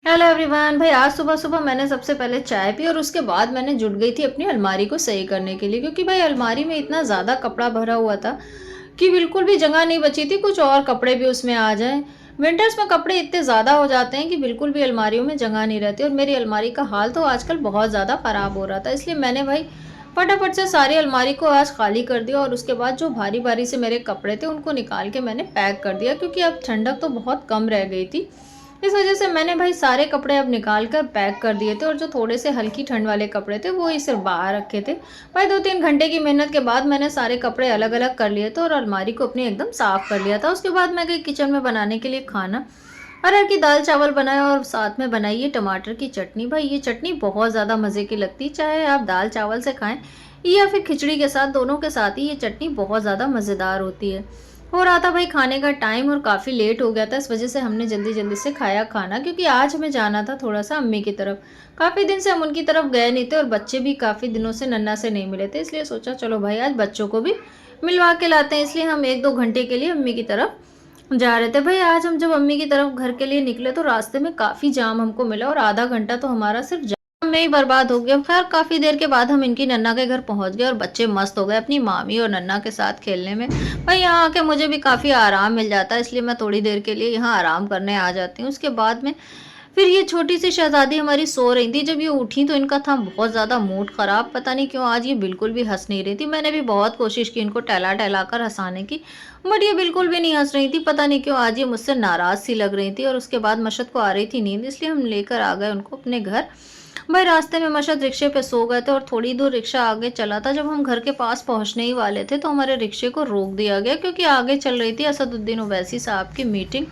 Hello everyone. भाई आज सुबह सुबह मैंने सबसे पहले चाय पी और उसके बाद मैंने जुट गई थी अपनी अलमारी को सही करने के लिए, क्योंकि भाई अलमारी में इतना ज़्यादा कपड़ा भरा हुआ था कि बिल्कुल भी जगह नहीं बची थी कुछ और कपड़े भी उसमें आ जाएं। विंटर्स में कपड़े इतने ज़्यादा हो जाते हैं कि बिल्कुल भी अलमारियों में जगह नहीं रहती, और मेरी अलमारी का हाल तो आजकल बहुत ज़्यादा ख़राब हो रहा था। इसलिए मैंने भाई फटाफट से सारी अलमारी को आज खाली कर दिया, और उसके बाद जो भारी भारी से मेरे कपड़े थे उनको निकाल के मैंने पैक कर दिया, क्योंकि अब ठंडक तो बहुत कम रह गई थी। इस वजह से मैंने भाई सारे कपड़े अब निकाल कर पैक कर दिए थे, और जो थोड़े से हल्की ठंड वाले कपड़े थे वो ही सिर्फ बाहर रखे थे। भाई 2-3 घंटे की मेहनत के बाद मैंने सारे कपड़े अलग अलग कर लिए थे और अलमारी को अपनी एकदम साफ कर लिया था। उसके बाद मैं गई किचन में बनाने के लिए खाना। अरहर की दाल चावल बनाया और साथ में बनाई है टमाटर की चटनी। भाई ये चटनी बहुत ज़्यादा मज़े की लगती है, चाहे आप दाल चावल से खाएं या फिर खिचड़ी के साथ, दोनों के साथ ही ये चटनी बहुत ज़्यादा मज़ेदार होती है। हो रहा था भाई खाने का टाइम और काफ़ी लेट हो गया था, इस वजह से हमने जल्दी जल्दी से खाया खाना, क्योंकि आज हमें जाना था थोड़ा सा अम्मी की तरफ। काफ़ी दिन से हम उनकी तरफ गए नहीं थे और बच्चे भी काफ़ी दिनों से नन्ना से नहीं मिले थे, इसलिए सोचा चलो भाई आज बच्चों को भी मिलवा के लाते हैं। इसलिए हम 1-2 घंटे के लिए अम्मी की तरफ जा रहे थे। भाई आज हम जब अम्मी की तरफ घर के लिए निकले तो रास्ते में काफ़ी जाम हमको मिला, और आधा घंटा तो हमारा सिर्फ जाम में ही बर्बाद हो गया। खैर काफ़ी देर के बाद हम इनकी नन्ना के घर पहुंच गए और बच्चे मस्त हो गए अपनी मामी और नन्ना के साथ खेलने में। भाई यहाँ आके मुझे भी काफ़ी आराम मिल जाता है, इसलिए मैं थोड़ी देर के लिए यहाँ आराम करने आ जाती हूँ। उसके बाद में फिर ये छोटी सी शहज़ादी हमारी सो रही थी। जब ये उठी तो इनका था बहुत ज़्यादा मूड ख़राब, पता नहीं क्यों आज ये बिल्कुल भी हँस नहीं रही थी। मैंने भी बहुत कोशिश की इनको टहला-टहला कर हँसाने की, बट ये बिल्कुल भी नहीं हँस रही थी। पता नहीं क्यों आज ये मुझसे नाराज़ सी लग रही थी, और उसके बाद मशद को आ रही थी नींद, इसलिए हम लेकर आ गए उनको अपने घर। भाई रास्ते में मशद रिक्शे पे सो गए थे और थोड़ी दूर रिक्शा आगे चला था। जब हम घर के पास पहुँचने ही वाले थे तो हमारे रिक्शे को रोक दिया गया, क्योंकि आगे चल रही थी असदुद्दीन ओवैसी साहब की मीटिंग।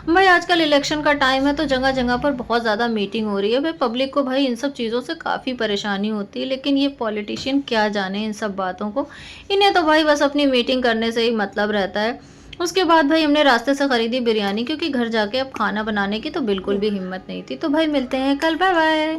भाई आजकल इलेक्शन का टाइम है तो जगह-जगह पर बहुत ज़्यादा मीटिंग हो रही है। भाई पब्लिक को भाई इन सब चीज़ों से काफ़ी परेशानी होती है, लेकिन ये पॉलिटिशियन क्या जाने इन सब बातों को। इन्हें तो भाई बस अपनी मीटिंग करने से ही मतलब रहता है। उसके बाद भाई हमने रास्ते से खरीदी बिरयानी, क्योंकि घर जाके अब खाना बनाने की तो बिल्कुल भी हिम्मत नहीं थी। तो भाई मिलते हैं कल, बाय-बाय।